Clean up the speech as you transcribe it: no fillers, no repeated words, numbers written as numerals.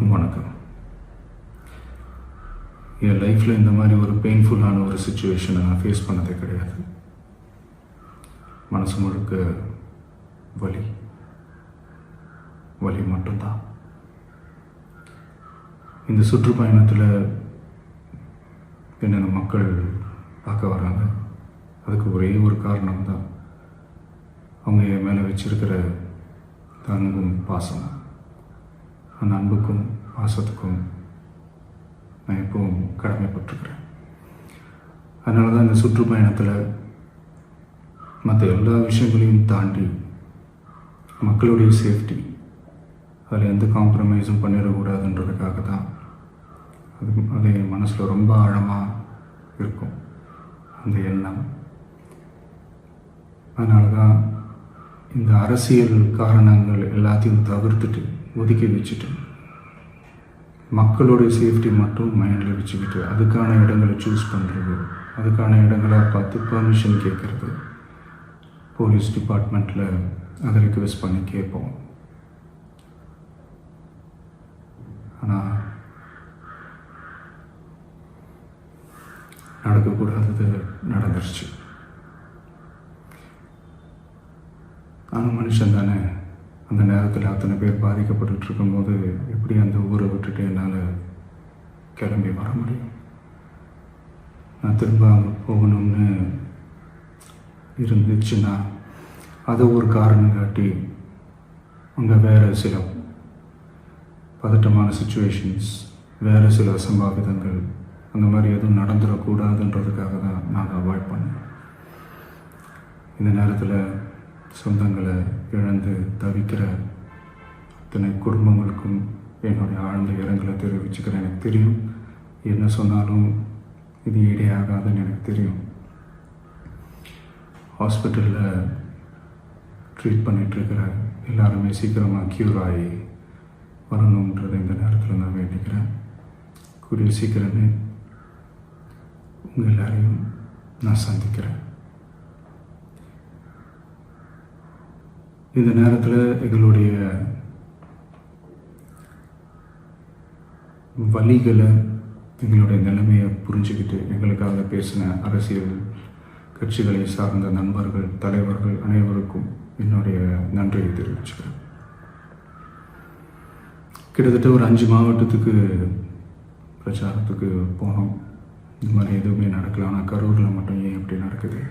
எல்லோருக்கும் வணக்கம். என் லைஃப்பில் இந்த மாதிரி ஒரு பெயின்ஃபுல்லான ஒரு சுச்சுவேஷனை நான் ஃபேஸ் பண்ணதே கிடையாது. மனசு முழுக்க வலி வலி மட்டும்தான். இந்த சுற்றுப்பயணத்தில் என்னென்ன மக்கள் பார்க்க வராங்க, அதுக்கு ஒரே ஒரு காரணம் தான், அவங்க என் மேலே வச்சிருக்கிற அன்பும் பாசம். அந்த அன்புக்கும் பாசத்துக்கும் நான் எப்பவும் கடமைப்பட்டிருக்கிறேன். அதனால தான் இந்த சுற்றுப்பயணத்தில் மற்ற எல்லா விஷயங்களையும் தாண்டி மக்களுடைய சேஃப்டி, அதில் எந்த காம்ப்ரமைஸும் பண்ணிடக்கூடாதுன்றதுக்காக தான் அது என் மனசில் ரொம்ப ஆழமாக இருக்கும் அந்த எண்ணம். அதனால தான் இந்த அரசியல் காரணங்கள் எல்லாத்தையும் தவிர்த்துட்டு ஒதுக்கி வச்சுட்டு மக்களுடைய சேஃப்டி மட்டும் மைண்டில் வச்சுக்கிட்டு அதுக்கான இடங்களை சூஸ் பண்ணுறது, அதுக்கான இடங்களை பார்த்து பெர்மிஷன் கேட்குறது, போலீஸ் டிபார்ட்மெண்ட்டில் அதை ரிக்வெஸ்ட் பண்ணி கேட்போம். ஆனால் நடக்கக்கூடாதது நடந்துருச்சு. நானும் மனுஷன் தானே. அந்த நேரத்தில் அத்தனை பேர் பாதிக்கப்பட்டு இருக்கும்போது எப்படி அந்த ஊரை விட்டுட்டு என்னால் கிளம்பி வர முடியும்? நான் திரும்ப அங்கே போகணும்னு இருந்துச்சுன்னா அதை ஒரு காரணம் காட்டி அங்கே வேறு சில பதட்டமான சுச்சுவேஷன்ஸ், வேறு சில அசம்பாவிதங்கள் அந்த மாதிரி எதுவும் நடந்துடக்கூடாதுன்றதுக்காக தான் நான் அவாய்ட் பண்ணேன். இந்த நேரத்தில் சொந்தங்களை இழந்து தவிக்கிற அத்தனை குடும்பங்களுக்கும் என்னுடைய ஆழ்ந்த இரங்கலை தெரிவிச்சுக்கிறேன். எனக்கு தெரியும், என்ன சொன்னாலும் இது ஈடேயாகாதுன்னு எனக்கு தெரியும். ஹாஸ்பிட்டலில் ட்ரீட் பண்ணிகிட்ருக்கிற எல்லாருமே சீக்கிரமாக க்யூர் ஆகி வரணுன்றதை இந்த நேரத்தில் நான் வேண்டிக்கிறேன். கூடிய சீக்கிரமே உங்கள் எல்லாரையும் நான் சந்திக்கிறேன். இந்த நேரத்தில் எங்களுடைய வலிகளை, எங்களுடைய நிலைமையை புரிஞ்சுக்கிட்டு எங்களுக்காக பேசின அரசியல் கட்சிகளை சார்ந்த நண்பர்கள், தலைவர்கள் அனைவருக்கும் என்னுடைய நன்றியை தெரிவிச்சுக்கிறேன். கிட்டத்தட்ட ஒரு 5 மாவட்டத்துக்கு பிரச்சாரத்துக்கு போனோம். இந்த மாதிரி எதுவுமே நடக்கல. ஆனால் கரூரில் மட்டும் ஏன் எப்படி நடக்குது?